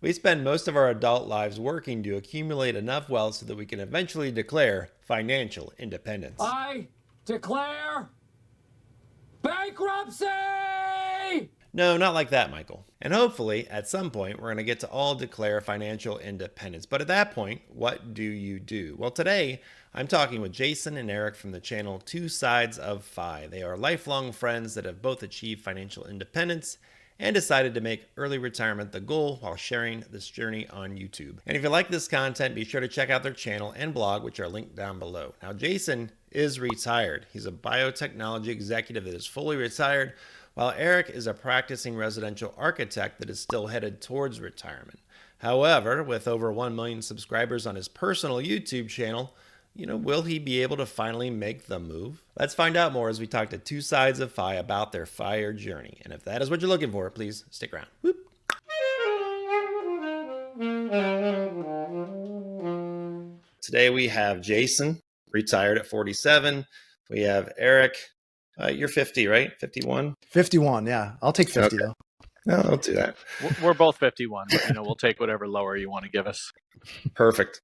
We spend most of our adult lives working to accumulate enough wealth so that we can eventually declare financial independence. I declare bankruptcy! No, not like that, Michael. And hopefully, at some point, we're going to get to all declare financial independence. But at that point, what do you do? Well, today, I'm talking with Jason and Eric from the channel Two Sides of Fi. They are lifelong friends that have both achieved financial independence and decided to make early retirement the goal while sharing this journey on YouTube. And if you like this content, be sure to check out their channel and blog, which are linked down below. Now, Jason is retired. He's a biotechnology executive that is fully retired, while Eric is a practicing residential architect that is still headed towards retirement. However, with over 1 million subscribers on his personal YouTube channel, will he be able to finally make the move? Let's find out more as we talk to Two Sides of Fi about their FIRE journey. And if that is what you're looking for, please stick around. Whoop. Today we have Jason, retired at 47. We have Eric. You're 50, right? 51? 51, yeah. I'll take 50, Okay. though. No, I'll do that. We're both 51, but we'll take whatever lower you want to give us. Perfect.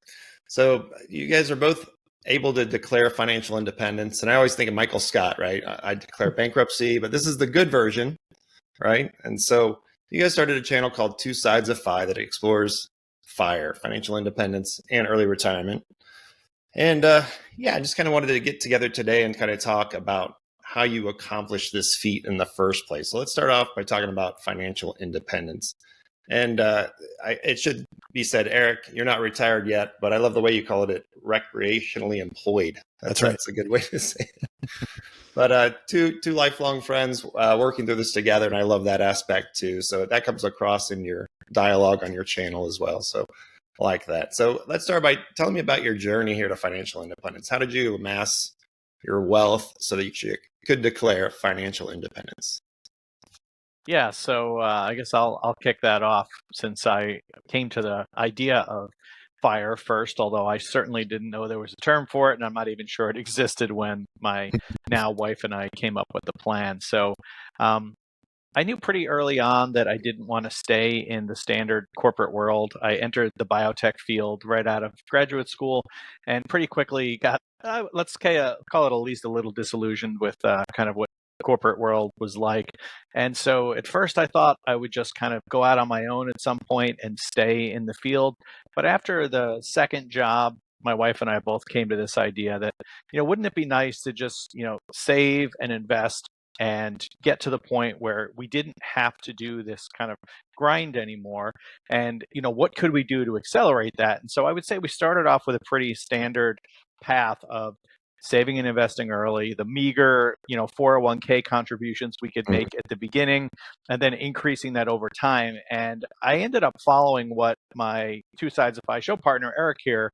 So you guys are both able to declare financial independence. And I always think of Michael Scott, right? I declare bankruptcy, but this is the good version, right? And so you guys started a channel called Two Sides of Fi that explores FIRE, financial independence, and early retirement. And I just kind of wanted to get together today and kind of talk about how you accomplish this feat in the first place. So let's start off by talking about financial independence. And it should be said, Eric, you're not retired yet, but I love the way you call it recreationally employed. That's right. That's a good way to say it. But two lifelong friends working through this together, and I love that aspect too. So that comes across in your dialogue on your channel as well. So I like that. So let's start by telling me about your journey here to financial independence. How did you amass your wealth so that you could declare financial independence? Yeah, so I guess I'll kick that off since I came to the idea of FIRE first, although I certainly didn't know there was a term for it, and I'm not even sure it existed when my now wife and I came up with the plan. So I knew pretty early on that I didn't want to stay in the standard corporate world. I entered the biotech field right out of graduate school and pretty quickly got, let's call it at least a little disillusioned with kind of what the corporate world was like. And so at first I thought I would just kind of go out on my own at some point and stay in the field. But after the second job, my wife and I both came to this idea that, wouldn't it be nice to just, save and invest and get to the point where we didn't have to do this kind of grind anymore. And, what could we do to accelerate that? And so I would say we started off with a pretty standard path of saving and investing early, the meager, 401k contributions we could make at the beginning, and then increasing that over time. And I ended up following what my Two Sides of Fi show partner, Eric here,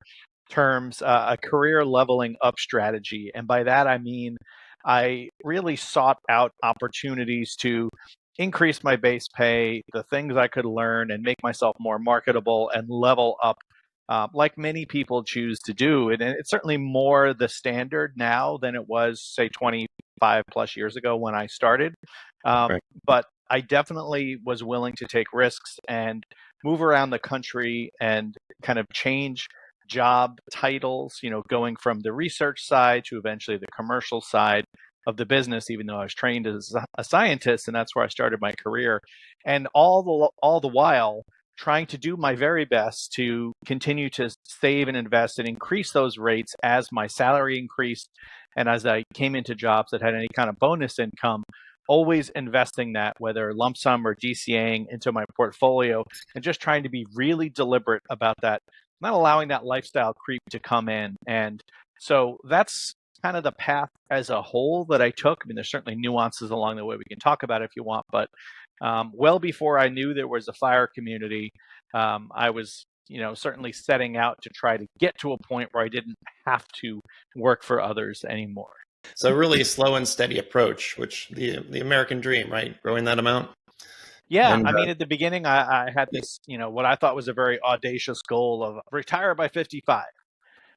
terms a career leveling up strategy. And by that, I mean, I really sought out opportunities to increase my base pay, the things I could learn and make myself more marketable and level up, like many people choose to do. And it's certainly more the standard now than it was, say, 25 plus years ago when I started. Right. But I definitely was willing to take risks and move around the country and kind of change job titles, going from the research side to eventually the commercial side of the business, even though I was trained as a scientist, and that's where I started my career. And all the while trying to do my very best to continue to save and invest and increase those rates as my salary increased and as I came into jobs that had any kind of bonus income, always investing that, whether lump sum or DCAing, into my portfolio, and just trying to be really deliberate about that, not allowing that lifestyle creep to come in. And so that's kind of the path as a whole that I took. I mean, there's certainly nuances along the way we can talk about if you want, but well before I knew there was a FIRE community, I was, certainly setting out to try to get to a point where I didn't have to work for others anymore. So really a slow and steady approach, which the American dream, right? Growing that amount. Yeah, And, I mean, at the beginning, I had this, what I thought was a very audacious goal of retire by 55.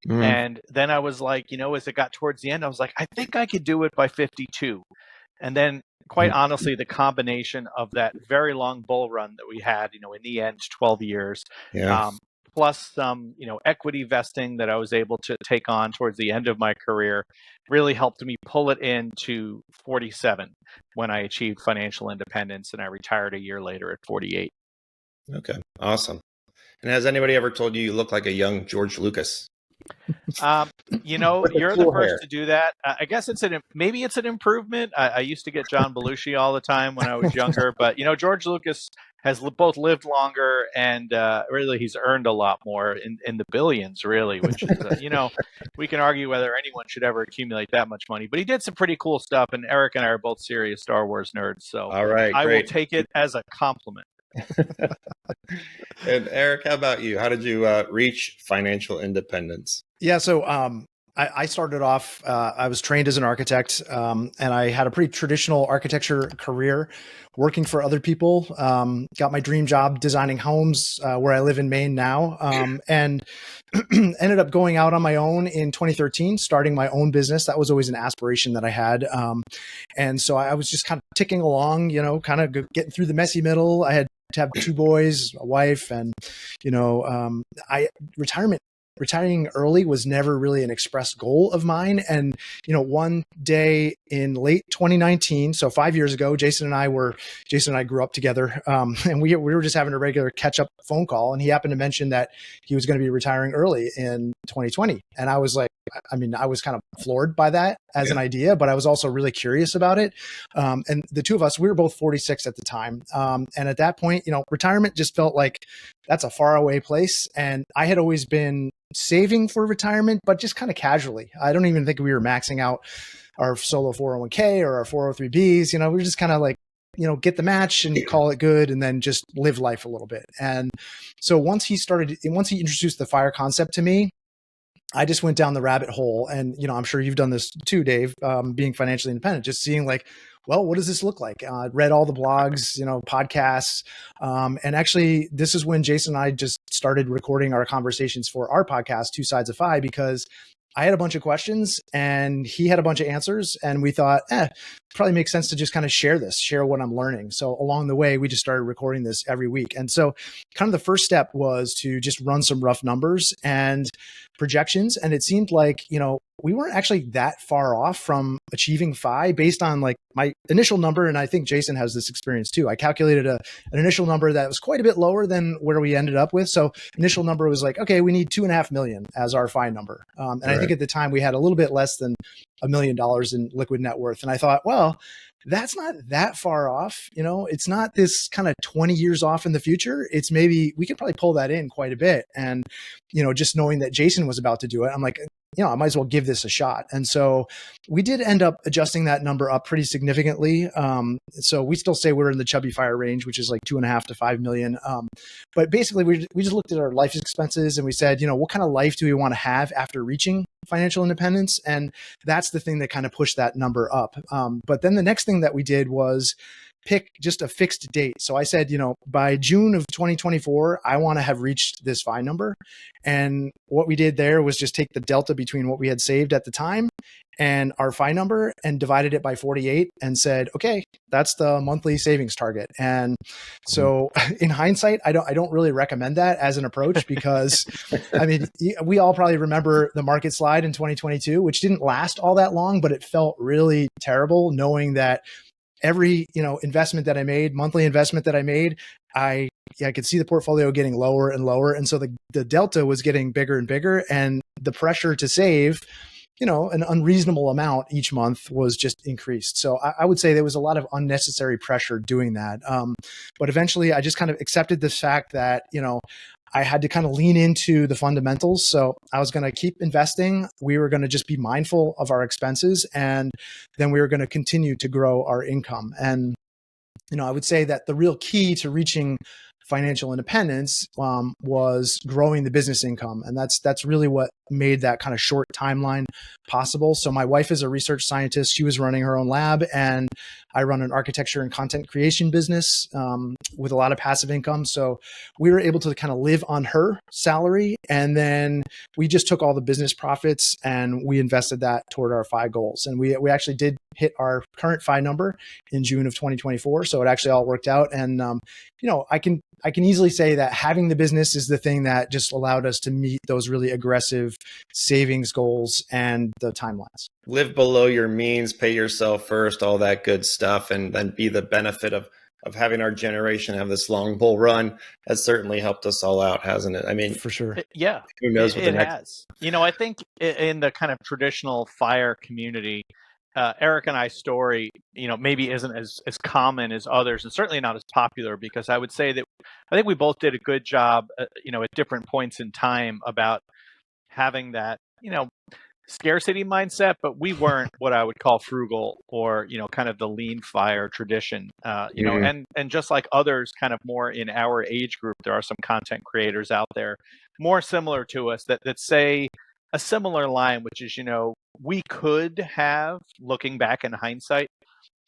And then I was like, as it got towards the end, I was like, I think I could do it by 52. And then quite honestly, the combination of that very long bull run that we had, in the end, 12 years, Yeah. plus some, equity vesting that I was able to take on towards the end of my career, really helped me pull it into 47 when I achieved financial independence, and I retired a year later at 48. Okay. Awesome. And has anybody ever told you look like a young George Lucas? You're the cool first hair. to do that. I guess maybe it's an improvement. I used to get John Belushi all the time when I was younger, but George Lucas has both lived longer and really he's earned a lot more in the billions, really, which is we can argue whether anyone should ever accumulate that much money, but he did some pretty cool stuff. And Eric and I are both serious Star Wars nerds, so All right, I will great. take it as a compliment. And Eric, how about you? How did you reach financial independence? Yeah. So I started off, I was trained as an architect, and I had a pretty traditional architecture career working for other people. Got my dream job designing homes where I live in Maine now, and ended up going out on my own in 2013, starting my own business. That was always an aspiration that I had. And so I was just kind of ticking along, kind of getting through the messy middle. I had to have 2 boys, a wife, and, retiring early was never really an expressed goal of mine. And, one day in late 2019, so 5 years ago, Jason and I grew up together. And we were just having a regular catch up phone call. And he happened to mention that he was going to be retiring early in 2020. And I was like, I was kind of floored by that as an idea, but I was also really curious about it. And the two of us, we were both 46 at the time. And at that point, retirement just felt like that's a faraway place. And I had always been saving for retirement, but just kind of casually. I don't even think we were maxing out our solo 401k or our 403bs. We were just kind of like, get the match and call it good and then just live life a little bit. And so once he introduced the FIRE concept to me, I just went down the rabbit hole. And, I'm sure you've done this too, Dave, being financially independent, just seeing like, well, what does this look like? Read all the blogs, podcasts. And actually, this is when Jason and I just started recording our conversations for our podcast, Two Sides of FI, because I had a bunch of questions and he had a bunch of answers. And we thought, probably makes sense to just kind of share what I'm learning. So along the way, we just started recording this every week. And so kind of the first step was to just run some rough numbers and projections. And it seemed like, we weren't actually that far off from achieving FI based on like my initial number. And I think Jason has this experience too. I calculated an initial number that was quite a bit lower than where we ended up with. So initial number was like, okay, we need 2.5 million as our FI number. And I think at the time we had a little bit less than $1 million in liquid net worth. And I thought, well, that's not that far off. It's not this kind of 20 years off in the future. It's maybe we could probably pull that in quite a bit. And, just knowing that Jason was about to do it, I'm like, I might as well give this a shot. And so we did end up adjusting that number up pretty significantly. So we still say we're in the chubby FIRE range, which is like 2.5 to 5 million. But basically we just looked at our life expenses and we said, what kind of life do we want to have after reaching financial independence? And that's the thing that kind of pushed that number up. But then the next thing that we did was pick just a fixed date. So I said, by June of 2024, I want to have reached this FI number. And what we did there was just take the delta between what we had saved at the time and our FI number and divided it by 48 and said, okay, that's the monthly savings target. And so in hindsight, I don't really recommend that as an approach because we all probably remember the market slide in 2022, which didn't last all that long, but it felt really terrible knowing that every, investment that I made, monthly investment that I made, I could see the portfolio getting lower and lower. And so the delta was getting bigger and bigger, and the pressure to save, an unreasonable amount each month was just increased. So I would say there was a lot of unnecessary pressure doing that. But eventually I just kind of accepted the fact that, I had to kind of lean into the fundamentals. So I was going to keep investing. We were going to just be mindful of our expenses, and then we were going to continue to grow our income. And, I would say that the real key to reaching financial independence was growing the business income. And that's really what made that kind of short timeline possible. So my wife is a research scientist. She was running her own lab, and I run an architecture and content creation business with a lot of passive income. So we were able to kind of live on her salary. And then we just took all the business profits and we invested that toward our FI goals. And we actually did hit our current FI number in June of 2024. So it actually all worked out. And, I can easily say that having the business is the thing that just allowed us to meet those really aggressive savings goals and the timelines. Live below your means, pay yourself first, all that good stuff, and then be the benefit of having our generation have this long bull run has certainly helped us all out, hasn't it? I mean, for sure. Yeah, who knows what the it next has. I think in the kind of traditional FIRE community, Eric and I's story, maybe isn't as common as others, and certainly not as popular, because I would say that I think we both did a good job, at different points in time about having that, scarcity mindset, but we weren't what I would call frugal or, kind of the lean FIRE tradition, and just like others kind of more in our age group, there are some content creators out there more similar to us that say a similar line, which is, we could have, looking back in hindsight,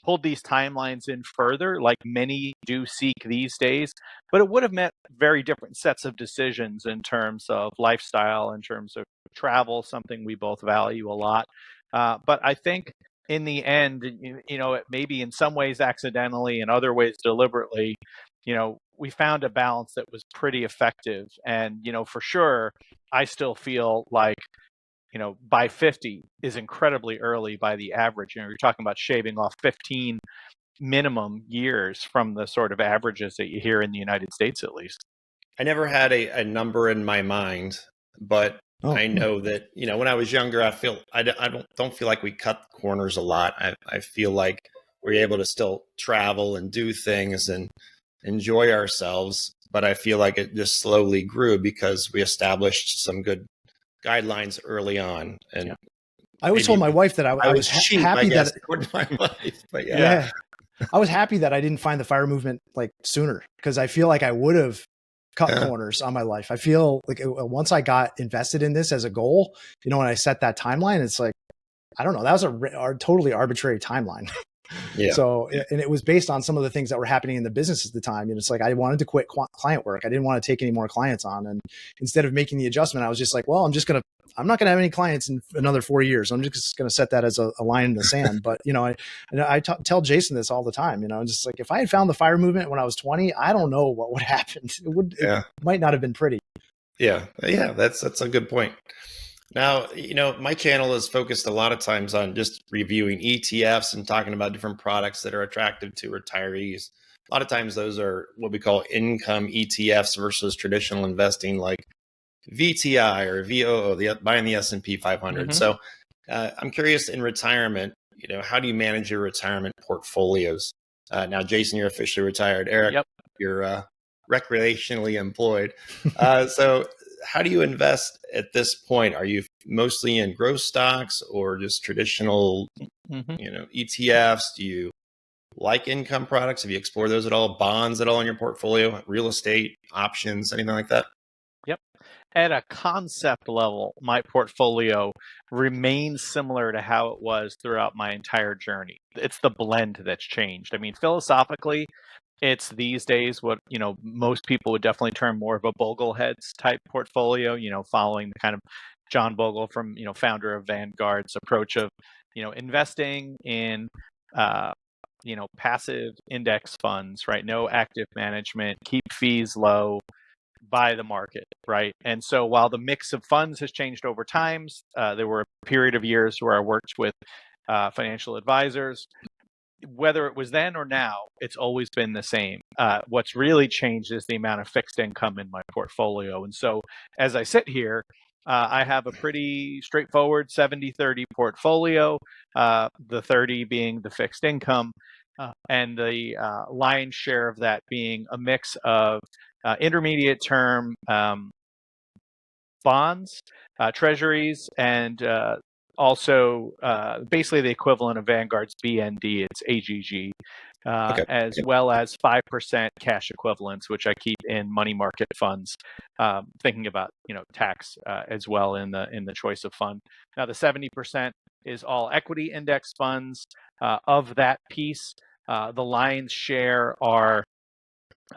pulled these timelines in further, like many do seek these days, but it would have meant very different sets of decisions in terms of lifestyle, in terms of travel, something we both value a lot. But I think in the end, it maybe in some ways accidentally, in other ways deliberately, we found a balance that was pretty effective. And, for sure, I still feel like, by 50 is incredibly early by the average. You're talking about shaving off 15 minimum years from the sort of averages that you hear in the United States, at least. I never had a number in my mind, but I know that, when I was younger, I don't feel like we cut corners a lot. I feel like we're able to still travel and do things and enjoy ourselves, but I feel like it just slowly grew because we established some good guidelines early on. And I always told my wife that I was cheap, happy that my life, but yeah. I was happy that I didn't find the FIRE movement like sooner, because I feel like I would have cut corners on my life. I feel like once I got invested in this as a goal, when I set that timeline, it's like, I don't know, that was a totally arbitrary timeline. Yeah. So, and it was based on some of the things that were happening in the business at the time. And it's like, I wanted to quit client work. I didn't want to take any more clients on. And instead of making the adjustment, I was just like, well, I'm not going to have any clients in another 4 years. I'm just going to set that as a line in the sand. But, I tell Jason this all the time, just like, if I had found the FIRE movement when I was 20, I don't know what would happen. It might not have been pretty. Yeah. That's a good point. Now, my channel is focused a lot of times on just reviewing ETFs and talking about different products that are attractive to retirees. A lot of times those are what we call income ETFs versus traditional investing like VTI or VOO, buying the S&P 500. Mm-hmm. So I'm curious, in retirement, how do you manage your retirement portfolios? Now, Jason, you're officially retired. Eric, you're recreationally employed. So how do you invest at this point? Are you mostly in growth stocks or just traditional, ETFs? Do you like income products? Have you explored those at all? Bonds at all in your portfolio? Real estate, options, anything like that? Yep. At a concept level, my portfolio remains similar to how it was throughout my entire journey. It's the blend that's changed. I mean, philosophically, it's these days what, most people would definitely term more of a Bogleheads type portfolio, following the kind of John Bogle from, founder of Vanguard's approach of, investing in, passive index funds, right? No active management, keep fees low, buy the market, right? And so while the mix of funds has changed over times, there were a period of years where I worked with financial advisors. Whether it was then or now, it's always been the same. What's really changed is the amount of fixed income in my portfolio. And so as I sit here, I have a pretty straightforward 70-30 portfolio, the 30 being the fixed income, and the lion's share of that being a mix of intermediate term bonds, treasuries, and also basically the equivalent of Vanguard's BND, it's AGG. Okay. as well as 5% cash equivalents, which I keep in money market funds, thinking about tax as well in the choice of fund. Now the 70% is all equity index funds. Of that piece, the lion's share are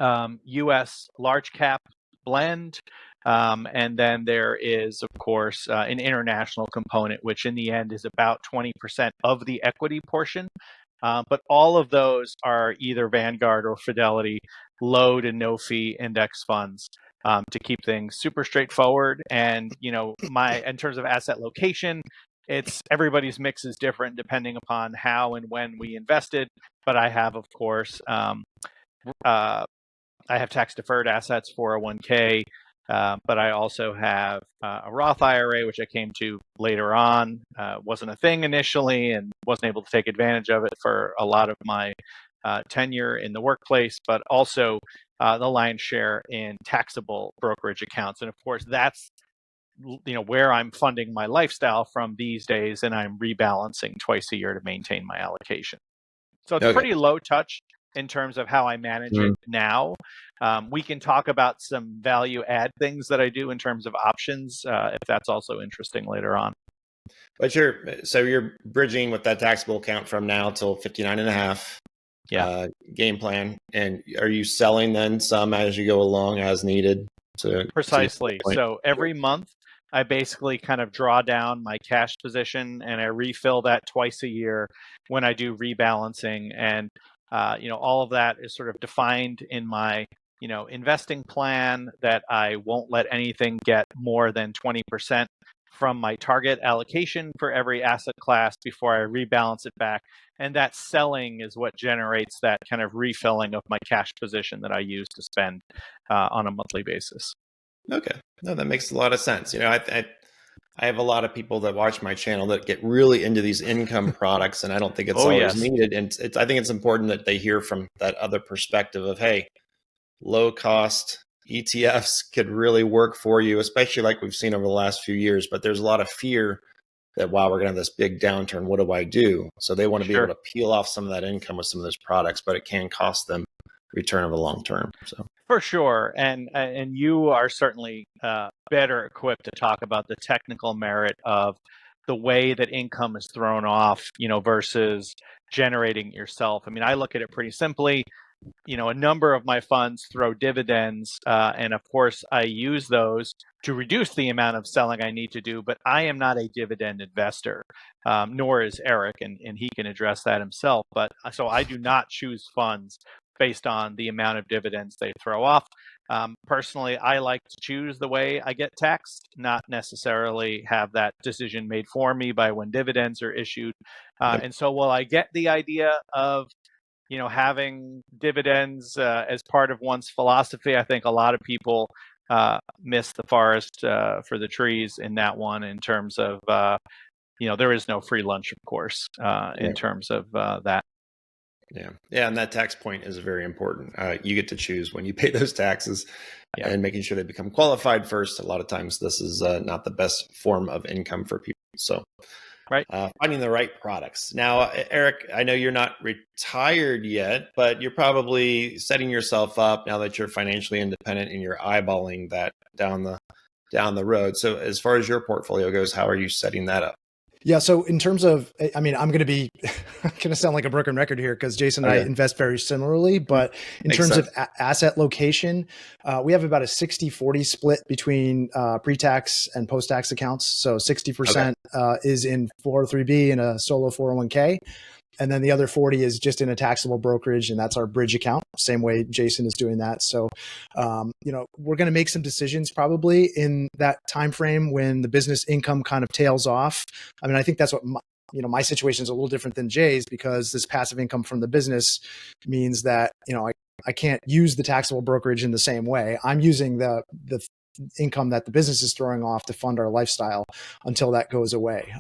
U.S. large cap blend. And then there is, of course, an international component, which in the end is about 20% of the equity portion. But all of those are either Vanguard or Fidelity low to no fee index funds to keep things super straightforward. And in terms of asset location, everybody's mix is different depending upon how and when we invested. But I have, of course, I have tax deferred assets, 401k, but I also have a Roth IRA, which I came to later on. Wasn't a thing initially and wasn't able to take advantage of it for a lot of my tenure in the workplace, but also the lion's share in taxable brokerage accounts. And of course, that's where I'm funding my lifestyle from these days, and I'm rebalancing twice a year to maintain my allocation. So it's pretty low touch in terms of how I manage it now. We can talk about some value add things that I do in terms of options, if that's also interesting later on. But you're bridging with that taxable account from now till 59 and a half. Yeah. Game plan. And are you selling then some as you go along as needed? Precisely. So every month I basically kind of draw down my cash position and I refill that twice a year when I do rebalancing. And all of that is sort of defined in my investing plan, that I won't let anything get more than 20% from my target allocation for every asset class before I rebalance it back. And that selling is what generates that kind of refilling of my cash position that I use to spend on a monthly basis. Okay. No, that makes a lot of sense. I have a lot of people that watch my channel that get really into these income products, and I don't think it's always needed. And I think it's important that they hear from that other perspective of, hey, low cost ETFs could really work for you, especially like we've seen over the last few years. But there's a lot of fear that, wow, we're going to have this big downturn. What do I do? So they want to be able to peel off some of that income with some of those products, but it can cost them return over the long term. So for sure, and you are certainly better equipped to talk about the technical merit of the way that income is thrown off, versus generating yourself. I mean, I look at it pretty simply. A number of my funds throw dividends, and of course, I use those to reduce the amount of selling I need to do. But I am not a dividend investor, nor is Eric, and he can address that himself. But so I do not choose funds based on the amount of dividends they throw off. Personally, I like to choose the way I get taxed, not necessarily have that decision made for me by when dividends are issued. And so while I get the idea of having dividends as part of one's philosophy, I think a lot of people miss the forest for the trees in that one, in terms of, there is no free lunch, of course, in terms of that. Yeah. And that tax point is very important. You get to choose when you pay those taxes and making sure they become qualified first. A lot of times this is not the best form of income for people. So finding the right products. Now, Eric, I know you're not retired yet, but you're probably setting yourself up now that you're financially independent and you're eyeballing that down the road. So as far as your portfolio goes, how are you setting that up? Yeah. So in terms of, I'm going to sound like a broken record here because Jason and I invest very similarly, but in terms of asset location, we have about a 60-40 split between pre-tax and post-tax accounts. So 60% is in 403B and a solo 401k. And then the other 40 is just in a taxable brokerage, and that's our bridge account. Same way Jason is doing that. So, we're going to make some decisions probably in that time frame when the business income kind of tails off. I mean, I think that's what my situation is a little different than Jay's, because this passive income from the business means that I can't use the taxable brokerage in the same way. I'm using the income that the business is throwing off to fund our lifestyle until that goes away.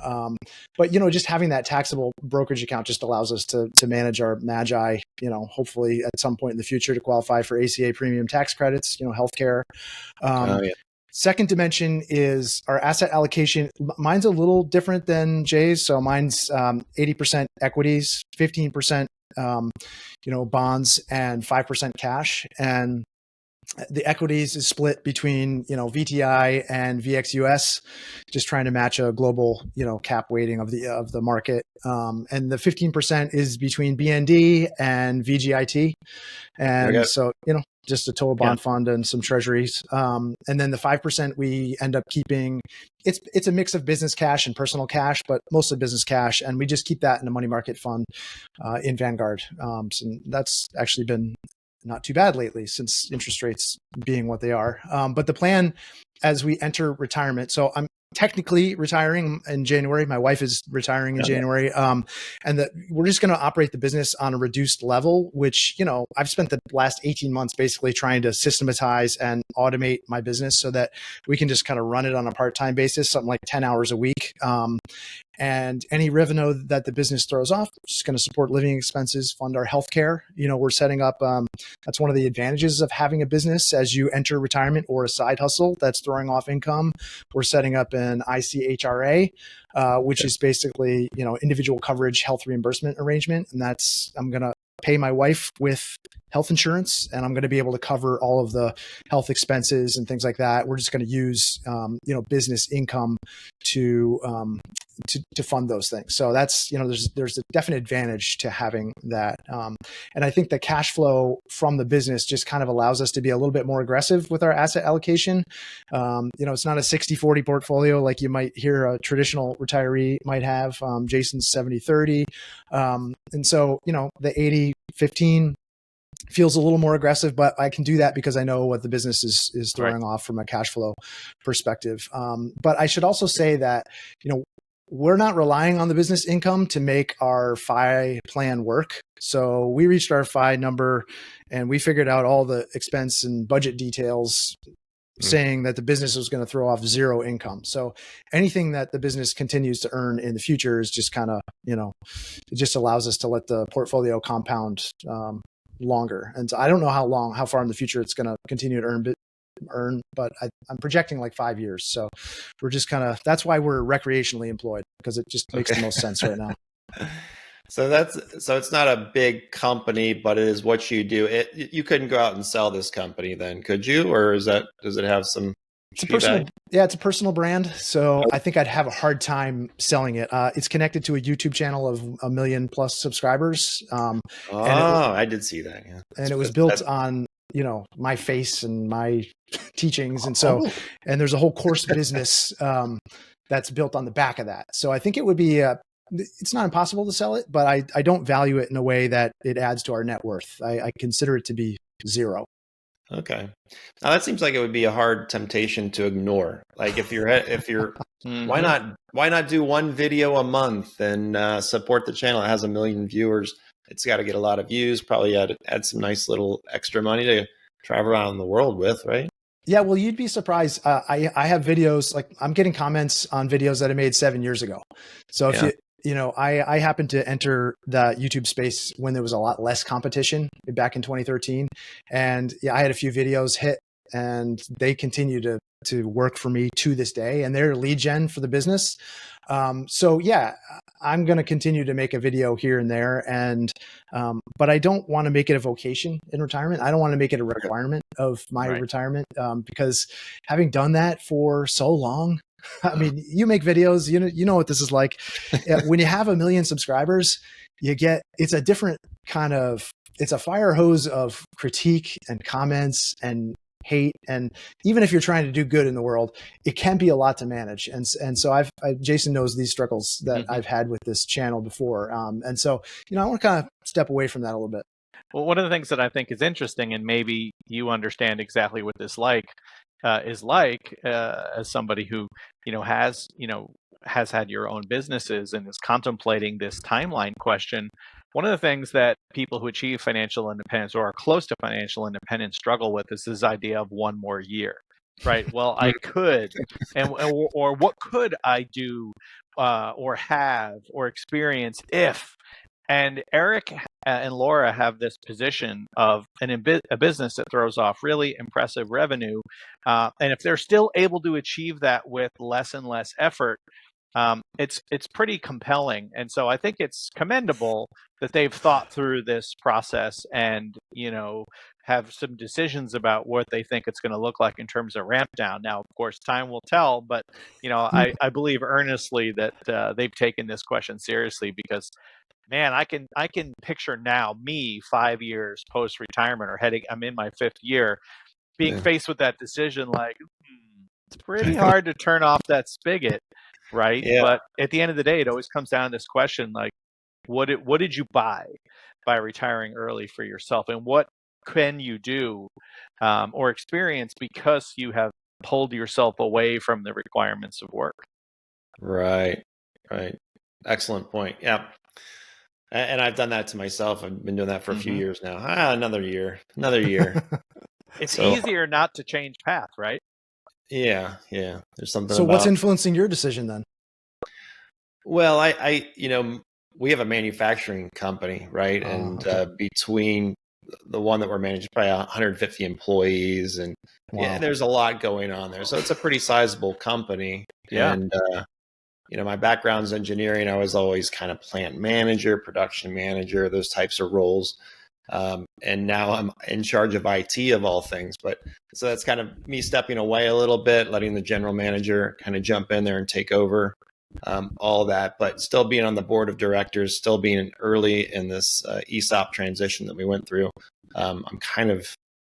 But just having that taxable brokerage account just allows us to manage our magi, hopefully at some point in the future to qualify for ACA premium tax credits, healthcare. Second dimension is our asset allocation. Mine's a little different than Jay's. So mine's 80% equities, 15% bonds and 5% cash. And the equities is split between, VTI and VXUS, just trying to match a global, cap weighting of the market. And the 15% is between BND and VGIT. And so, just a total bond fund and some treasuries. And then the 5% we end up keeping, it's a mix of business cash and personal cash, but mostly business cash. And we just keep that in a money market fund in Vanguard. So that's actually been not too bad lately since interest rates being what they are. But the plan as we enter retirement, so I'm technically retiring in January. My wife is retiring in January. And we're just going to operate the business on a reduced level, which, I've spent the last 18 months basically trying to systematize and automate my business so that we can just kind of run it on a part-time basis, something like 10 hours a week. And any revenue that the business throws off, just going to support living expenses, fund our healthcare. We're setting up, that's one of the advantages of having a business as you enter retirement or a side hustle that's throwing off income. We're setting up an ICHRA, which is basically, individual coverage health reimbursement arrangement. And I'm going to pay my wife with health insurance, and I'm going to be able to cover all of the health expenses and things like that. We're just going to use, business income to fund those things. So that's, there's a definite advantage to having that. And I think the cash flow from the business just kind of allows us to be a little bit more aggressive with our asset allocation. It's not a 60-40 portfolio like you might hear a traditional retiree might have. Jason's 70-30. And so, the 80-15 feels a little more aggressive, but I can do that because I know what the business is throwing off from a cash flow perspective. But I should also say that, we're not relying on the business income to make our FI plan work. So we reached our FI number and we figured out all the expense and budget details saying that the business was going to throw off zero income. So anything that the business continues to earn in the future is just kind of, it just allows us to let the portfolio compound longer. And so I don't know how far in the future it's going to continue to earn, but I'm projecting like 5 years. So we're just that's why we're recreationally employed, because it just makes the most sense right now. So it's not a big company, but it is what you do. You couldn't go out and sell this company then, could you? Or does it have some? It's a personal brand. So I think I'd have a hard time selling it. It's connected to a YouTube channel of 1 million plus subscribers. I did see that. Yeah. And it was built on, my face and my teachings. And so, and there's a whole course business that's built on the back of that. So I think it would be, it's not impossible to sell it, but I don't value it in a way that it adds to our net worth. I consider it to be zero. Okay. Now that seems like it would be a hard temptation to ignore. Like if you're, mm-hmm. why not do one video a month and support the channel? It has 1 million viewers. It's got to get a lot of views, probably add some nice little extra money to travel around the world with, right? Yeah, well, you'd be surprised. I have videos, like I'm getting comments on videos that I made 7 years ago. So if I happened to enter the YouTube space when there was a lot less competition back in 2013. And I had a few videos hit and they continue to work for me to this day, and they're lead gen for the business. So I'm going to continue to make a video here and there. But I don't want to make it a vocation in retirement. I don't want to make it a requirement of my retirement, because having done that for so long, I mean, you make videos, you know what this is like. When you have 1 million subscribers, it's a different kind of, it's a fire hose of critique and comments and hate. And even if you're trying to do good in the world, it can be a lot to manage. And so Jason knows these struggles that I've had with this channel before. And so, I want to kind of step away from that a little bit. Well, one of the things that I think is interesting, and maybe you understand exactly what this is like as somebody who has had your own businesses and is contemplating this timeline question. One of the things that people who achieve financial independence or are close to financial independence struggle with is this idea of one more year, right? Well, I could, or what could I do or have or experience if? And Eric and Laura have this position of a business that throws off really impressive revenue. And if they're still able to achieve that with less and less effort, it's pretty compelling. And so I think it's commendable that they've thought through this process and, have some decisions about what they think it's going to look like in terms of ramp down. Now, of course, time will tell, but, I believe earnestly that they've taken this question seriously because, man, I can picture now me 5 years post retirement or I'm in my fifth year being Yeah. faced with that decision, like, it's pretty hard to turn off that spigot, right? Yeah. But at the end of the day, it always comes down to this question, like, what did you buy by retiring early for yourself, and what can you do or experience because you have pulled yourself away from the requirements of work? Right. Right. Excellent point. Yeah. And I've done that to myself. I've been doing that for a few Mhm. years now. Another year, another year. It's So easier not to change path, right? yeah, yeah. There's something So what's about. influencing your decision then? Well, we have a manufacturing company, right? And Okay. between the one that we're managing, probably 150 employees, and yeah, Wow. there's a lot going on there. So it's a pretty sizable company. Yeah. And my background's engineering. I was always kind of plant manager, production manager, those types of roles. And now I'm in charge of IT of all things. But so that's kind of me stepping away a little bit, letting the general manager kind of jump in there and take over all that, but still being on the board of directors, still being early in this ESOP transition that we went through.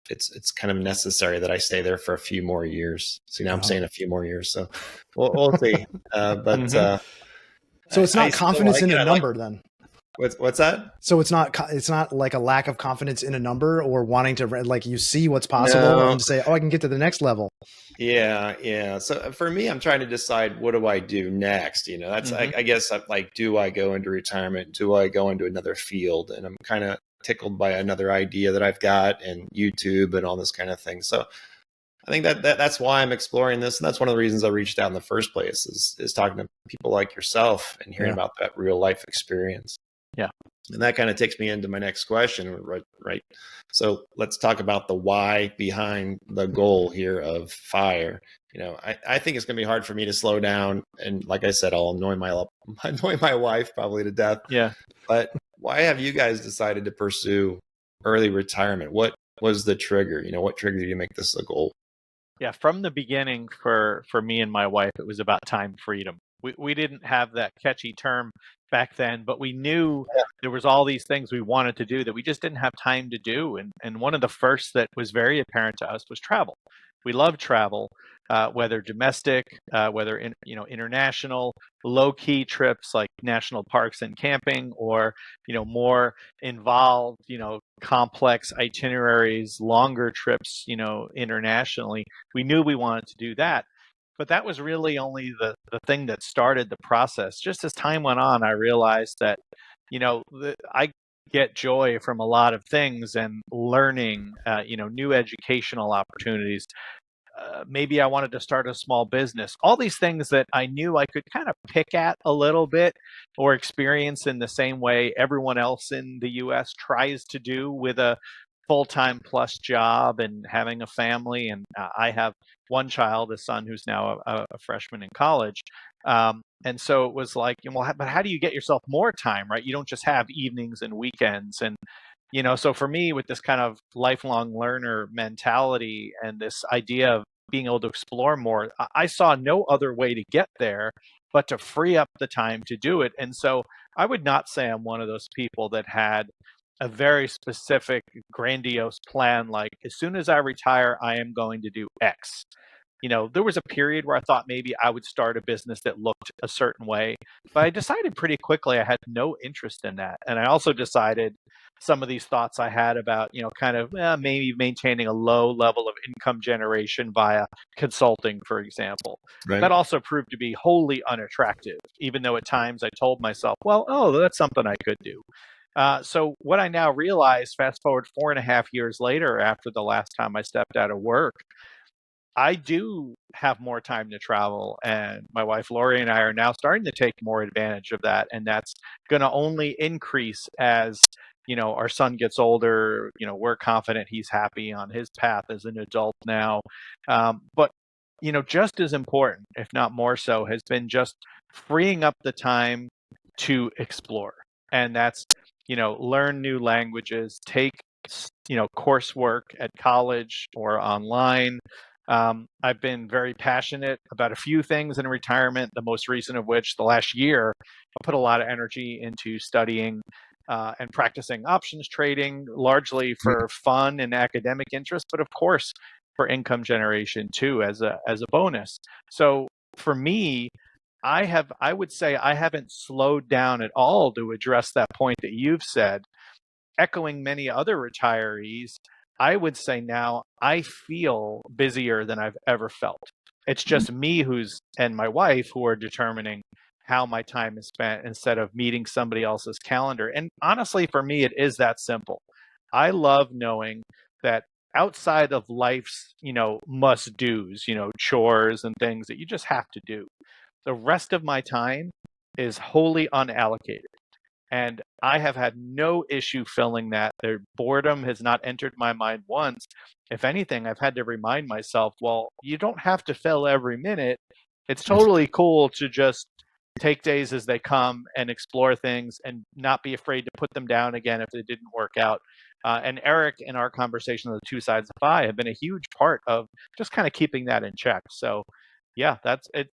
It's kind of necessary that I stay there for a few more years. See, now I'm saying a few more years, so we'll see. But So it's not I still confidence like in it. a I like- number then. What's that? So it's not like a lack of confidence in a number or wanting to, like, you see what's possible No. and say, oh, I can get to the next level. Yeah. So for me, I'm trying to decide, what do I do next? That's I guess I'm like, do I go into retirement? Do I go into another field? And I'm kind of tickled by another idea that I've got, and YouTube and all this kind of thing. So I think that's why I'm exploring this, and that's one of the reasons I reached out in the first place is talking to people like yourself and hearing about that real life experience. Yeah. And that kind of takes me into my next question, right? So let's talk about the why behind the goal here of FIRE. I think it's going to be hard for me to slow down, and like I said, I'll annoy my wife probably to death. Yeah. But why have you guys decided to pursue early retirement? What was the trigger? What triggered you to make this a goal? Yeah, from the beginning for me and my wife, it was about time freedom. We didn't have that catchy term back then, but we knew there was all these things we wanted to do that we just didn't have time to do. And one of the first that was very apparent to us was travel. We love travel, whether domestic, whether international, low-key trips like national parks and camping, or more involved, complex itineraries, longer trips, internationally. We knew we wanted to do that. But that was really only the thing that started the process. Just as time went on, I realized that, I get joy from a lot of things, and learning, new educational opportunities. Maybe I wanted to start a small business. All these things that I knew I could kind of pick at a little bit or experience in the same way everyone else in the US tries to do with a full-time plus job and having a family. And I have one child, a son who's now a freshman in college. And so it was like, well, but how do you get yourself more time, right? You don't just have evenings and weekends. And so for me, with this kind of lifelong learner mentality and this idea of being able to explore more, I saw no other way to get there but to free up the time to do it. And so I would not say I'm one of those people that had a very specific, grandiose plan, like, as soon as I retire, I am going to do X. There was a period where I thought maybe I would start a business that looked a certain way, but I decided pretty quickly I had no interest in that. And I also decided some of these thoughts I had about, kind of maybe maintaining a low level of income generation via consulting, for example. Right. That also proved to be wholly unattractive, even though at times I told myself, well, that's something I could do. So what I now realize, fast forward 4.5 years later, after the last time I stepped out of work, I do have more time to travel, and my wife Lori and I are now starting to take more advantage of that, and that's going to only increase as our son gets older. We're confident he's happy on his path as an adult now, but just as important, if not more so, has been just freeing up the time to explore. And that's, learn new languages, take, coursework at college or online. I've been very passionate about a few things in retirement, the most recent of which, the last year, I put a lot of energy into studying and practicing options trading, largely for fun and academic interest, but of course for income generation too, as a bonus. So for me, I would say I haven't slowed down at all to address that point that you've said. Echoing many other retirees, I would say now I feel busier than I've ever felt. It's just me and my wife who are determining how my time is spent instead of meeting somebody else's calendar. And honestly, for me, it is that simple. I love knowing that outside of life's, must do's, chores and things that you just have to do, the rest of my time is wholly unallocated. And I have had no issue filling that. The boredom has not entered my mind once. If anything, I've had to remind myself, well, you don't have to fill every minute. It's totally cool to just take days as they come and explore things and not be afraid to put them down again if they didn't work out. And Eric, in our conversation of the two sides of FI, have been a huge part of just kind of keeping that in check. So yeah, that's it.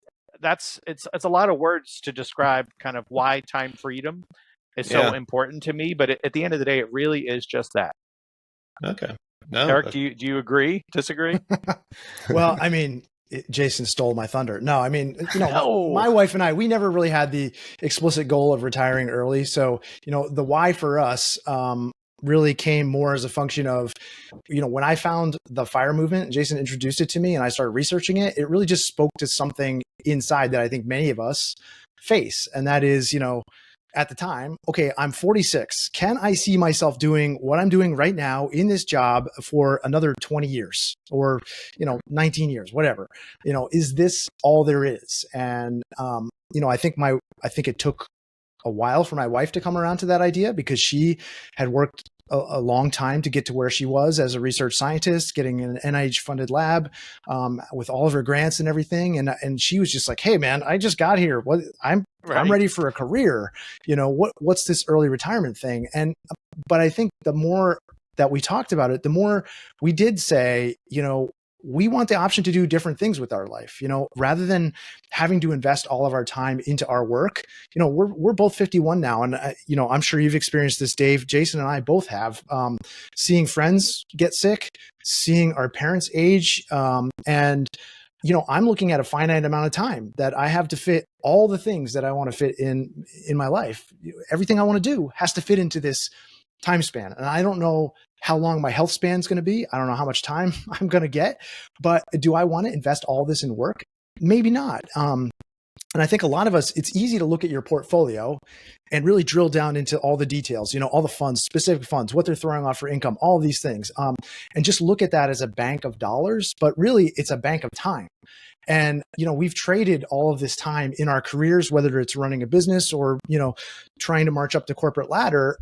It's a lot of words to describe kind of why time freedom is so important to me. But at the end of the day, it really is just that. Okay. No, Eric, do you agree? Disagree? Well, I mean, Jason stole my thunder. No, I mean, No. my wife and I, we never really had the explicit goal of retiring early. So, the why for us really came more as a function of, when I found the FIRE movement, Jason introduced it to me and I started researching it. It really just spoke to something inside that I think many of us face. And that is, at the time, okay, I'm 46. Can I see myself doing what I'm doing right now in this job for another 20 years or, 19 years, whatever? Is this all there is? And, I think it took a while for my wife to come around to that idea because she had worked a long time to get to where she was as a research scientist, getting an NIH funded lab with all of her grants and everything. And she was just like, hey man, I just got here. I'm ready for a career. What's this early retirement thing? But I think the more that we talked about it, the more we did say, we want the option to do different things with our life, rather than having to invest all of our time into our work. We're both 51 now. And, I'm sure you've experienced this, Dave. Jason and I both have, seeing friends get sick, seeing our parents age. And, I'm looking at a finite amount of time that I have to fit all the things that I want to fit in my life. Everything I want to do has to fit into this time span. And I don't know how long my health span is going to be. I don't know how much time I'm going to get, but do I want to invest all this in work? Maybe not. And I think a lot of us, it's easy to look at your portfolio and really drill down into all the details, all the funds, specific funds, what they're throwing off for income, all these things, and just look at that as a bank of dollars, but really it's a bank of time. And, we've traded all of this time in our careers, whether it's running a business or, trying to march up the corporate ladder,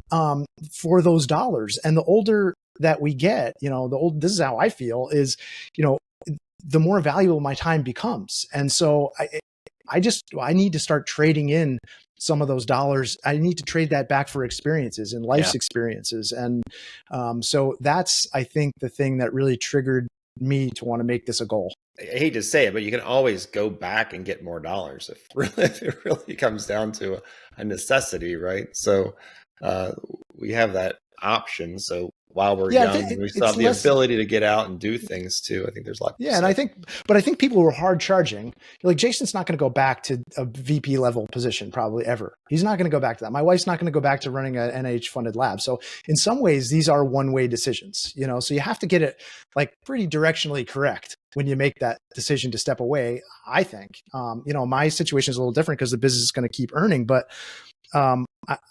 for those dollars. And the older that we get, this is how I feel is, the more valuable my time becomes. And so I need to start trading in some of those dollars. I need to trade that back for experiences and life's experiences. And so that's, I think, the thing that really triggered me to want to make this a goal. I hate to say it, but you can always go back and get more dollars if it really comes down to a necessity, right? So we have that option. So while we're young, we still have the ability to get out and do things too. I think there's a lot. Yeah, and I think people who are hard charging, like Jason's not going to go back to a VP level position probably ever. He's not going to go back to that. My wife's not going to go back to running an NIH funded lab. So in some ways, these are one-way decisions. So you have to get it like pretty directionally correct when you make that decision to step away. I think, my situation is a little different because the business is going to keep earning, but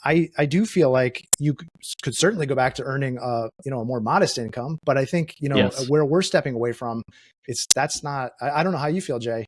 I do feel like you could certainly go back to earning a more modest income, but I think, where we're stepping away from, that's not, I don't know how you feel, Jay.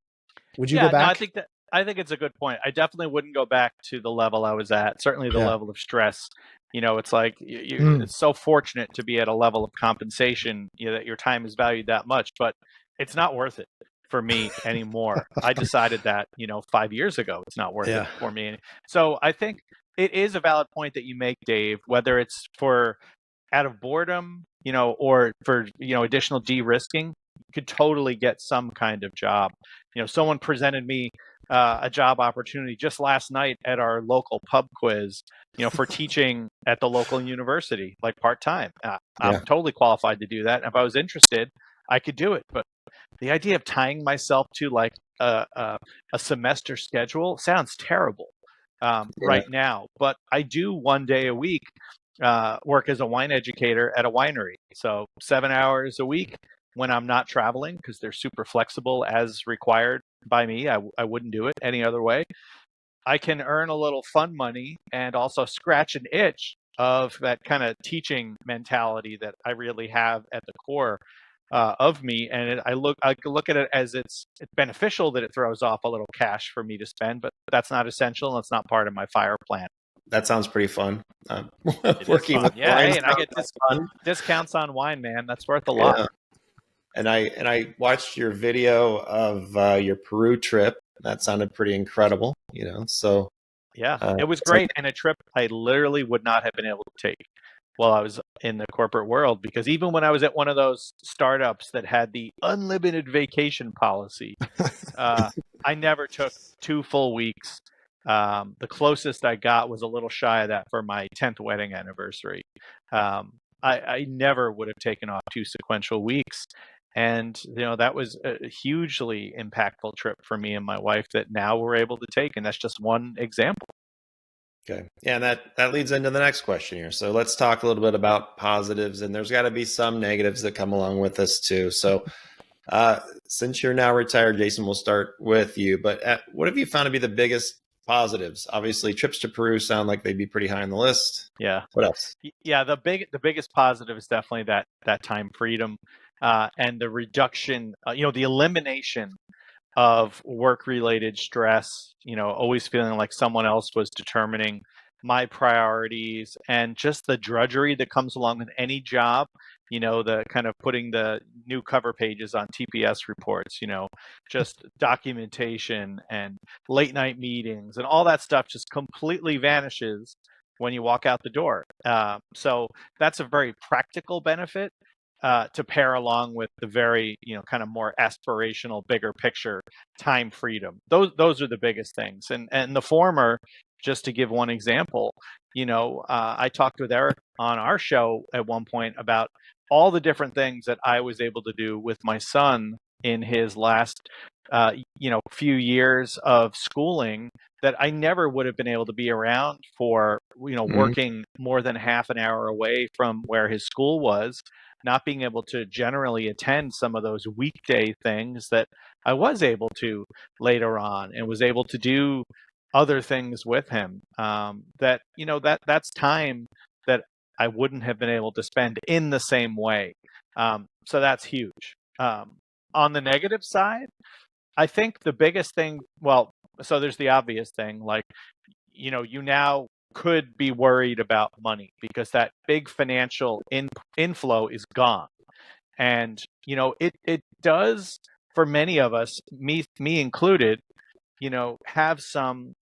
Would you go back? No, I think it's a good point. I definitely wouldn't go back to the level I was at, certainly the level of stress. It's like it's so fortunate to be at a level of compensation, that your time is valued that much, but it's not worth it. for me anymore. I decided that, 5 years ago, it's not worth Yeah. it for me. So I think it is a valid point that you make, Dave, whether it's for out of boredom, or for, additional de-risking, you could totally get some kind of job. Someone presented me a job opportunity just last night at our local pub quiz, for teaching at the local university, like part-time. I'm totally qualified to do that. If I was interested, I could do it. But the idea of tying myself to like a semester schedule sounds terrible right now. But I do one day a week work as a wine educator at a winery. So 7 hours a week when I'm not traveling, because they're super flexible as required by me. I wouldn't do it any other way. I can earn a little fun money and also scratch an itch of that kind of teaching mentality that I really have at the core of me. And I look at it as it's beneficial that it throws off a little cash for me to spend, but that's not essential and it's not part of my FIRE plan. That sounds pretty fun. Working with wine, and I get fun. discounts on wine, man. That's worth a lot. And I watched your video of your Peru trip. That sounded pretty incredible, So yeah, it was great, and a trip I literally would not have been able to take while I was in the corporate world, because even when I was at one of those startups that had the unlimited vacation policy, I never took 2 full weeks. The closest I got was a little shy of that for my 10th wedding anniversary. I never would have taken off 2 sequential weeks. And, that was a hugely impactful trip for me and my wife that now we're able to take. And that's just one example. Okay. Yeah, and that leads into the next question here. So let's talk a little bit about positives, and there's got to be some negatives that come along with this too. So since you're now retired, Jason, we'll start with you. But what have you found to be the biggest positives? Obviously, trips to Peru sound like they'd be pretty high on the list. Yeah. What else? Yeah, the biggest positive is definitely that time freedom and the reduction, the elimination of work-related stress, always feeling like someone else was determining my priorities, and just the drudgery that comes along with any job, the kind of putting the new cover pages on TPS reports, just documentation and late night meetings and all that stuff just completely vanishes when you walk out the door. So that's a very practical benefit. To pair along with the very, kind of more aspirational, bigger picture time freedom. Those are the biggest things. And the former, just to give one example, I talked with Eric on our show at one point about all the different things that I was able to do with my son in his last, few years of schooling that I never would have been able to be around for, working more than half an hour away from where his school was, not being able to generally attend some of those weekday things that I was able to later on, and was able to do other things with him. That's time that I wouldn't have been able to spend in the same way. So that's huge. On the negative side, I think the biggest thing, so there's the obvious thing, like, you now could be worried about money because that big financial inflow is gone. And, it does, for many of us, me included, have some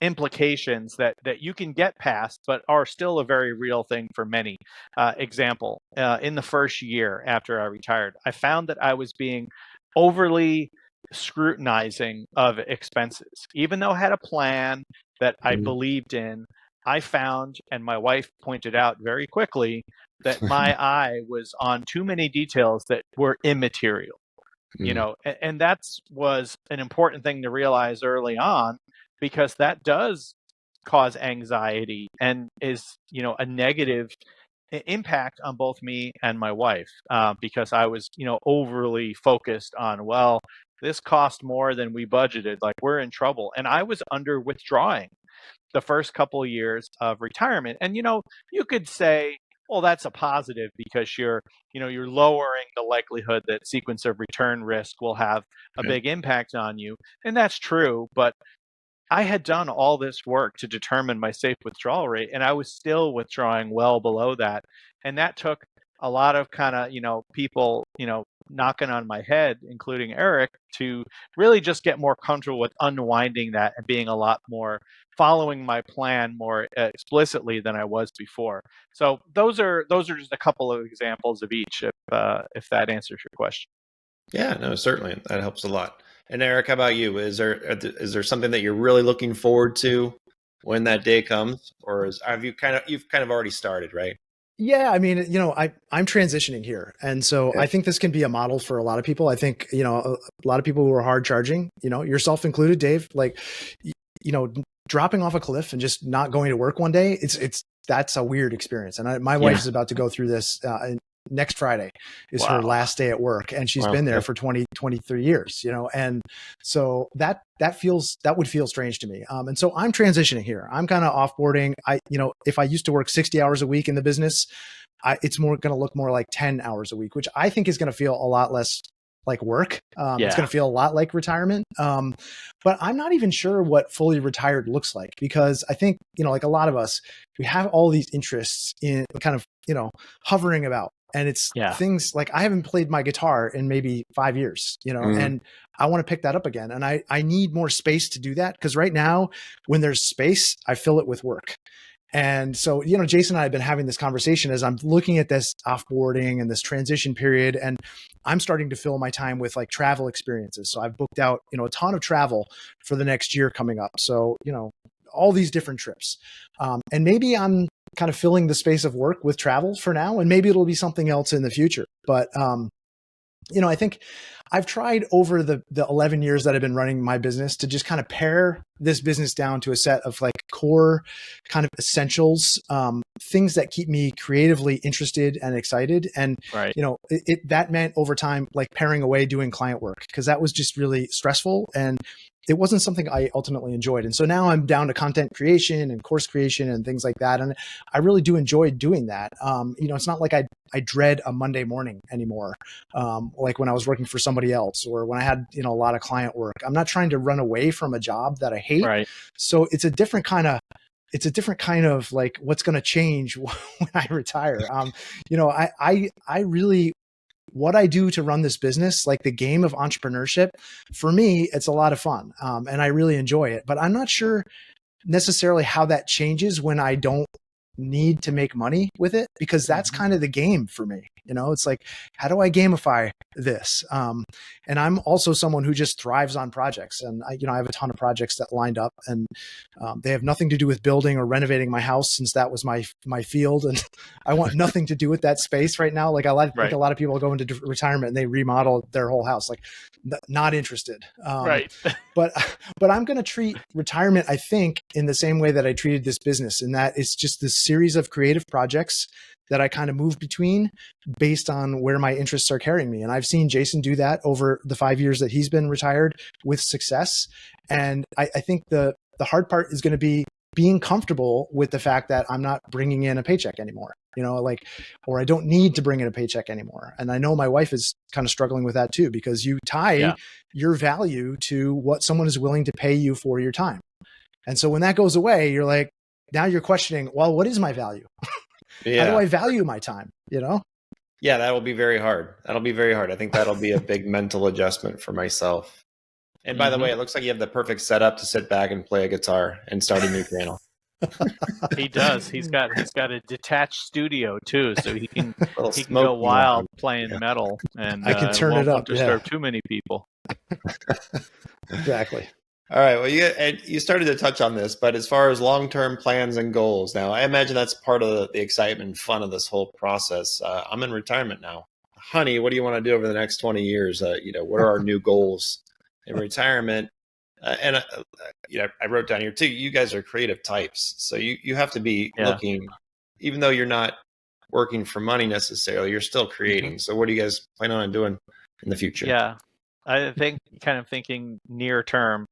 implications that you can get past, but are still a very real thing for many. Example, in the first year after I retired, I found that I was being overly scrutinizing of expenses. Even though I had a plan that I believed in, I found, and my wife pointed out very quickly, that my eye was on too many details that were immaterial. And that was an important thing to realize early on, because that does cause anxiety and is, a negative impact on both me and my wife, because I was, overly focused on, well, this cost more than we budgeted, like we're in trouble. And I was under withdrawing the first couple of years of retirement. And, you could say, well, that's a positive because you're lowering the likelihood that sequence of return risk will have a big impact on you. And that's true. But I had done all this work to determine my safe withdrawal rate, and I was still withdrawing well below that. And that took a lot of kind of, people, knocking on my head, including Eric, to really just get more comfortable with unwinding that and being a lot more following my plan more explicitly than I was before. So those are just a couple of examples of each, if that answers your question. Yeah, no, certainly that helps a lot. And Eric, how about you? Is there something that you're really looking forward to when that day comes, or you've kind of already started, right? Yeah, I mean, I'm transitioning here. And so I think this can be a model for a lot of people. I think, a lot of people who are hard charging, yourself included, Dave, like, dropping off a cliff and just not going to work one day, that's a weird experience. And my wife is about to go through this, next Friday is her last day at work, and she's been there for 23 years, and so that would feel strange to me. And so I'm transitioning here. I'm kind of offboarding. If I used to work 60 hours a week in the business, it's going to look more like 10 hours a week, which I think is going to feel a lot less like work. It's going to feel a lot like retirement. But I'm not even sure what fully retired looks like, because I think, like a lot of us, we have all these interests in kind of, hovering about. And it's things like, I haven't played my guitar in maybe 5 years, and I want to pick that up again. And I need more space to do that, because right now when there's space, I fill it with work. And so, Jason and I have been having this conversation as I'm looking at this offboarding and this transition period, and I'm starting to fill my time with like travel experiences. So I've booked out, a ton of travel for the next year coming up. So, all these different trips. And maybe I'm kind of filling the space of work with travel for now, and maybe it'll be something else in the future. But, I think I've tried over the 11 years that I've been running my business to just kind of pare this business down to a set of like core kind of essentials, things that keep me creatively interested and excited. And, that meant over time, like paring away doing client work, because that was just really stressful and it wasn't something I ultimately enjoyed. And so now I'm down to content creation and course creation and things like that. And I really do enjoy doing that. It's not like I dread a Monday morning anymore. Like when I was working for somebody else, or when I had, a lot of client work. I'm not trying to run away from a job that I hate. Right. So it's a different kind of like what's going to change when I retire. I really, what I do to run this business, like the game of entrepreneurship, for me, it's a lot of fun. And I really enjoy it, but I'm not sure necessarily how that changes when I don't need to make money with it, because that's kind of the game for me. It's like, how do I gamify this? And I'm also someone who just thrives on projects. And I have a ton of projects that lined up, and they have nothing to do with building or renovating my house, since that was my field. And I want nothing to do with that space right now. Like like a lot of people go into retirement and they remodel their whole house. Like, not interested. But I'm going to treat retirement, I think, in the same way that I treated this business, in that it's just this series of creative projects that I kind of move between based on where my interests are carrying me. And I've seen Jason do that over the 5 years that he's been retired with success. And I think the hard part is going to be being comfortable with the fact that I'm not bringing in a paycheck anymore, or I don't need to bring in a paycheck anymore. And I know my wife is kind of struggling with that too, because you tie your value to what someone is willing to pay you for your time. And so when that goes away, you're like, now you're questioning, well, what is my value? How do I value my time? Yeah, that'll be very hard. I think that'll be a big mental adjustment for myself. And by the way, it looks like you have the perfect setup to sit back and play a guitar and start a new channel. He does. He's got a detached studio too, so he can go wild playing metal, and I can turn it up. Won't disturb too many people. Exactly. All right. Well, you started to touch on this, but as far as long-term plans and goals, now I imagine that's part of the excitement and fun of this whole process. I'm in retirement now. Honey, what do you want to do over the next 20 years? What are our new goals in retirement? I wrote down here too, you guys are creative types. So you have to be looking, even though you're not working for money necessarily, you're still creating. So what do you guys plan on doing in the future? Yeah, I think kind of thinking near term,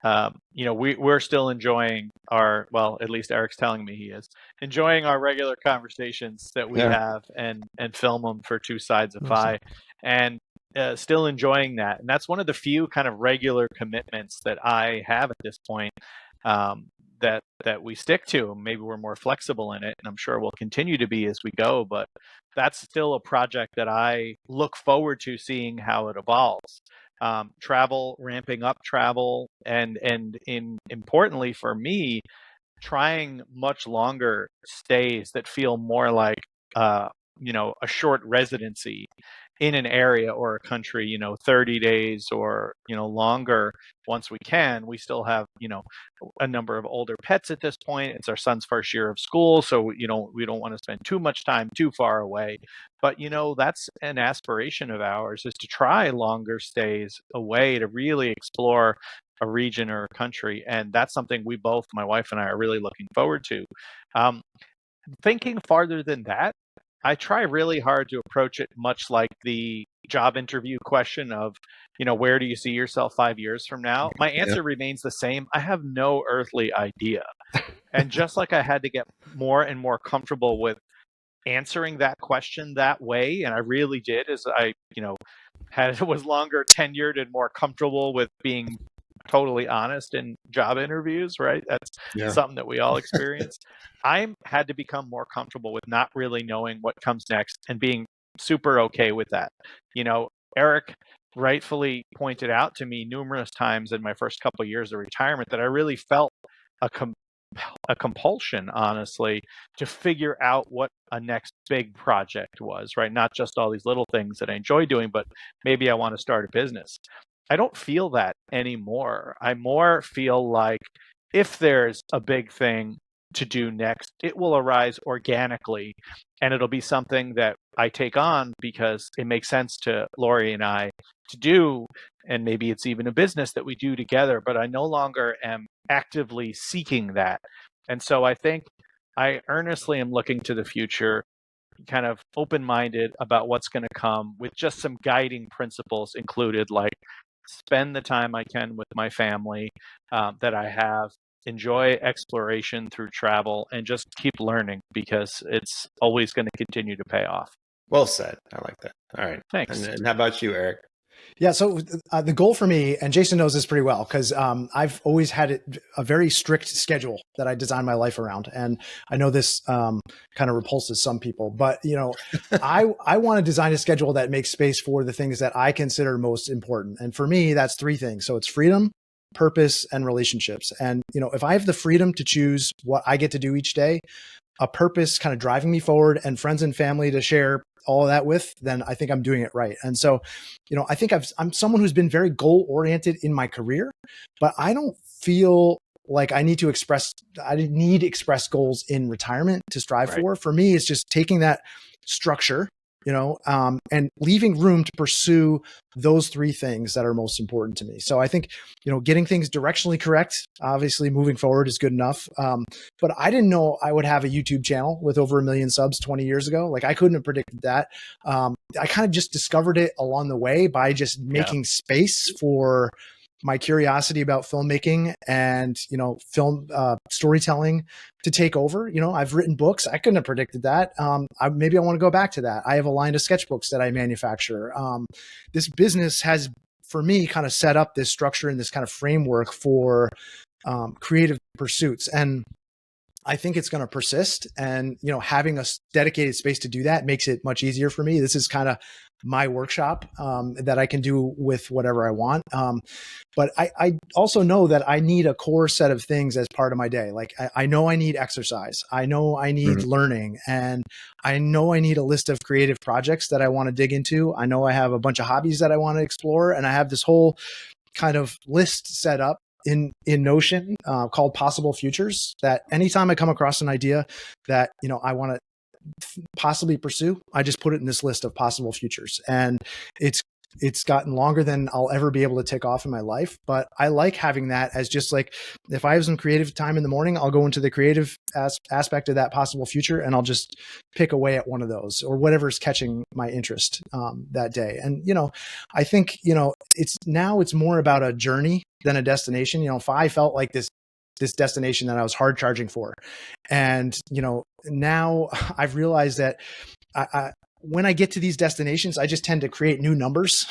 we're still enjoying at least Eric's telling me he is enjoying our regular conversations that we have and film them for Two Sides of Fi, and still enjoying that. And that's one of the few kind of regular commitments that I have at this point. that we stick to. Maybe we're more flexible in it, and I'm sure we'll continue to be as we go. But that's still a project that I look forward to seeing how it evolves. Travel, ramping up travel, and importantly for me, trying much longer stays that feel more like a short residency in an area or a country, 30 days or longer. Once we can, we still have a number of older pets at this point. It's our son's first year of school, so we don't want to spend too much time too far away. But that's an aspiration of ours, is to try longer stays away to really explore a region or a country. And that's something we both, my wife and I, are really looking forward to. Thinking farther than that, I try really hard to approach it much like the job interview question of, where do you see yourself 5 years from now? My answer remains the same. I have no earthly idea. And just like I had to get more and more comfortable with answering that question that way, and I really did, as I, was longer tenured and more comfortable with being totally honest in job interviews, right? That's something that we all experience. I had to become more comfortable with not really knowing what comes next and being super okay with that. Eric rightfully pointed out to me numerous times in my first couple of years of retirement that I really felt a compulsion, honestly, to figure out what a next big project was, right? Not just all these little things that I enjoy doing, but maybe I want to start a business. I don't feel that anymore. I more feel like if there's a big thing to do next, it will arise organically, and it'll be something that I take on because it makes sense to Lori and I to do, and maybe it's even a business that we do together, but I no longer am actively seeking that. And so I think I earnestly am looking to the future, kind of open-minded about what's going to come, with just some guiding principles included, like spend the time I can with my family that I have, enjoy exploration through travel, and just keep learning, because it's always going to continue to pay off. Well said. I like that. All right. Thanks. And how about you, Eric? Yeah. So the goal for me, and Jason knows this pretty well, because I've always had a very strict schedule that I design my life around. And I know this kind of repulses some people, but I want to design a schedule that makes space for the things that I consider most important. And for me, that's three things. So it's freedom, purpose, and relationships. And if I have the freedom to choose what I get to do each day, a purpose kind of driving me forward, and friends and family to share all of that with, then I think I'm doing it right. And so, I think I'm someone who's been very goal oriented in my career, but I don't feel like I need express goals in retirement to strive for. For me, it's just taking that structure, and leaving room to pursue those three things that are most important to me. So I think, getting things directionally correct, obviously moving forward is good enough. But I didn't know I would have a YouTube channel with over 1 million subs 20 years ago. Like, I couldn't have predicted that. I kind of just discovered it along the way by just making space for my curiosity about filmmaking and, film storytelling to take over. I've written books. I couldn't have predicted that. Maybe I want to go back to that. I have a line of sketchbooks that I manufacture. This business has, for me, kind of set up this structure and this kind of framework for creative pursuits. And I think it's going to persist. And, having a dedicated space to do that makes it much easier for me. This is kind of my workshop that I can do with whatever I want. But I also know that I need a core set of things as part of my day. Like, I know I need exercise. I know I need learning. And I know I need a list of creative projects that I want to dig into. I know I have a bunch of hobbies that I want to explore. And I have this whole kind of list set up in Notion called Possible Futures, that anytime I come across an idea that, I want to possibly pursue, I just put it in this list of possible futures. And it's gotten longer than I'll ever be able to tick off in my life. But I like having that as just like, if I have some creative time in the morning, I'll go into the creative aspect of that possible future, and I'll just pick away at one of those or whatever's catching my interest that day. And, I think, it's more about a journey than a destination. Fi felt like this destination that I was hard charging for. And, now I've realized that when I get to these destinations, I just tend to create new numbers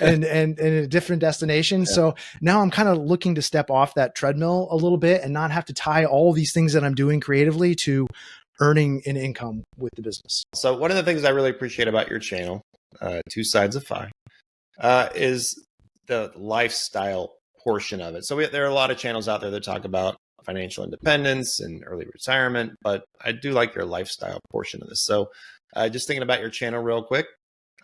and a different destination. Yeah. So now I'm kind of looking to step off that treadmill a little bit and not have to tie all these things that I'm doing creatively to earning an income with the business. So one of the things I really appreciate about your channel, Two Sides of FI, is the lifestyle portion of it. So there are a lot of channels out there that talk about financial independence and early retirement, but I do like your lifestyle portion of this. So just thinking about your channel real quick,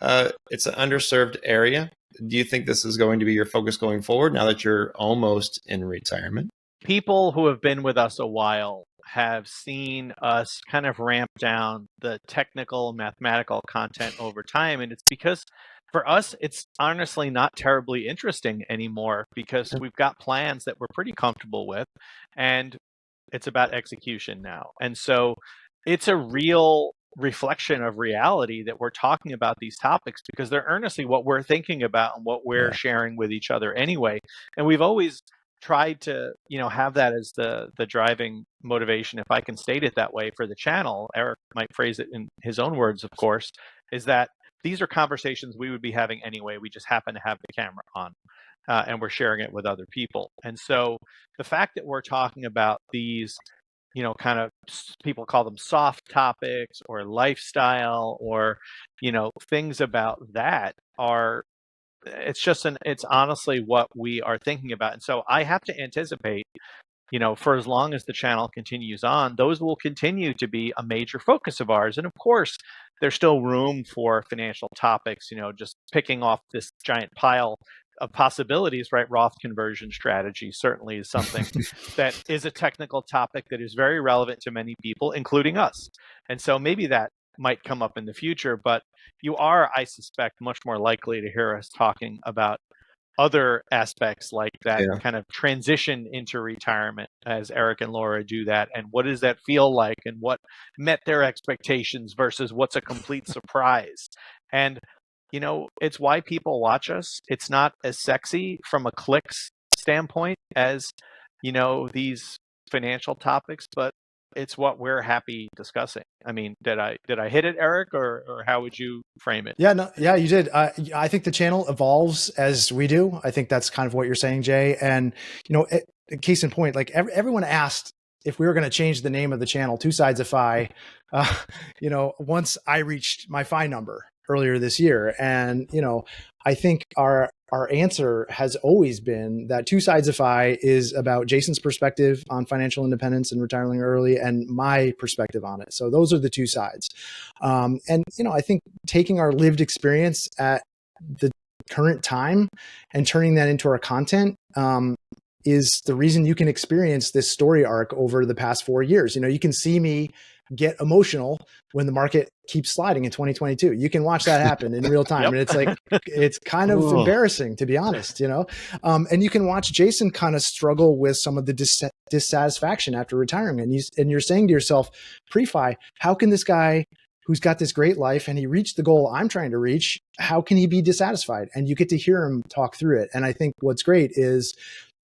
it's an underserved area. Do you think this is going to be your focus going forward now that you're almost in retirement? People who have been with us a while have seen us kind of ramp down the technical mathematical content over time. And it's because for us, it's honestly not terribly interesting anymore because we've got plans that we're pretty comfortable with and it's about execution now. And so it's a real reflection of reality that we're talking about these topics because they're earnestly what we're thinking about and what we're sharing with each other anyway. And we've always tried to, have that as the driving motivation, if I can state it that way, for the channel. Eric might phrase it in his own words, of course, is that these are conversations we would be having anyway. We just happen to have the camera on and we're sharing it with other people. And so the fact that we're talking about these, kind of, people call them soft topics or lifestyle or, things about that are, it's honestly what we are thinking about. And so I have to anticipate, for as long as the channel continues on, those will continue to be a major focus of ours. And of course, there's still room for financial topics, just picking off this giant pile of possibilities, right? Roth conversion strategy certainly is something that is a technical topic that is very relevant to many people, including us. And so maybe that might come up in the future, but you are, I suspect, much more likely to hear us talking about other aspects like that kind of transition into retirement as Eric and Laura do that. And what does that feel like and what met their expectations versus what's a complete surprise? And, it's why people watch us. It's not as sexy from a clicks standpoint as, these financial topics, but it's what we're happy discussing. I mean, did I hit it, Eric, or how would you frame it? Yeah, you did. I think the channel evolves as we do. I think that's kind of what you're saying, Jay. And, case in point, like everyone asked if we were going to change the name of the channel, Two Sides of FI, once I reached my FI number earlier this year. And, I think our answer has always been that Two Sides of FI is about Jason's perspective on financial independence and retiring early and my perspective on it. So those are the two sides. And, I think taking our lived experience at the current time and turning that into our content, is the reason you can experience this story arc over the past 4 years. You can see me get emotional when the market keeps sliding in 2022. You can watch that happen in real time. And it's like, it's kind of embarrassing, to be honest, and you can watch Jason kind of struggle with some of the dissatisfaction after retiring. And you're saying to yourself, pre-FI, how can this guy who's got this great life and he reached the goal I'm trying to reach, how can he be dissatisfied? And you get to hear him talk through it. And I think what's great is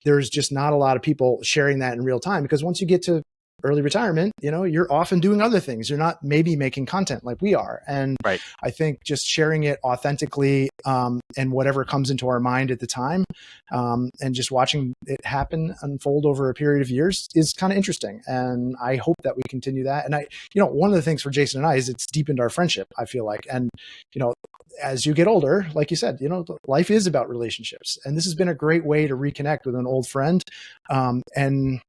there's just not a lot of people sharing that in real time, because once you get to early retirement, you're often doing other things. You're not maybe making content like we are. And right. I think just sharing it authentically, and whatever comes into our mind at the time, and just watching it happen, unfold over a period of years is kind of interesting. And I hope that we continue that. And one of the things for Jason and I is it's deepened our friendship, I feel like. And, as you get older, like you said, life is about relationships. And this has been a great way to reconnect with an old friend, and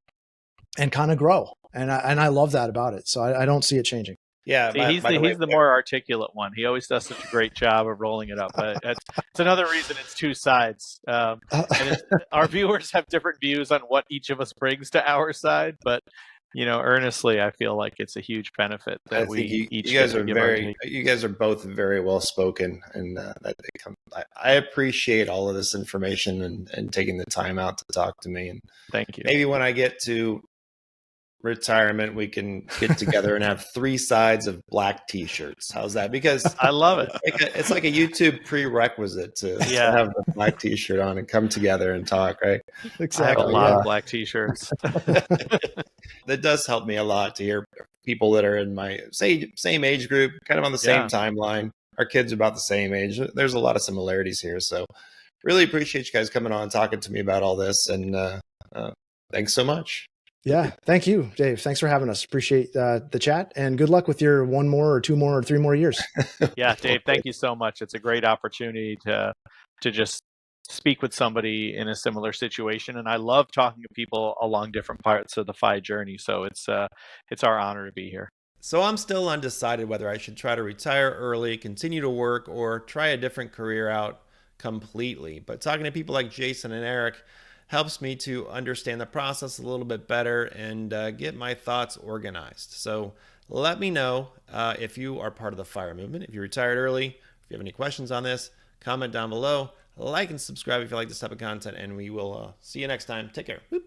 kind of grow. And I love that about it. So I don't see it changing. Yeah. See, he's the more articulate one. He always does such a great job of rolling it up. It's another reason it's two sides. And our viewers have different views on what each of us brings to our side, but earnestly, I feel like it's a huge benefit that you guys are both very well spoken, and I appreciate all of this information and taking the time out to talk to me. And thank you. Maybe when I get to retirement, we can get together and have 3 sides of black T-shirts. How's that? Because I love it. it's like a YouTube prerequisit to Yeah. have the black T-shirt on and come together and talk, right? I have Exactly. a lot yeah. of black T-shirts. That does help me a lot to hear people that are in my same age group, kind of on the same Yeah. timeline. Our kids are about the same age. There's a lot of similarities here. So really appreciate you guys coming on and talking to me about all this. And thanks so much. Yeah. Thank you, Dave. Thanks for having us. Appreciate the chat, and good luck with your 1 more or 2 more or 3 more years. Yeah, Dave, thank you so much. It's a great opportunity to just speak with somebody in a similar situation, and I love talking to people along different parts of the FI journey. So it's our honor to be here. So I'm still undecided whether I should try to retire early, continue to work, or try a different career out completely. But talking to people like Jason and Eric helps me to understand the process a little bit better and get my thoughts organized. So let me know if you are part of the FIRE movement, if you retired early, if you have any questions on this, comment down below, like and subscribe if you like this type of content, and we will see you next time. Take care. Whoop.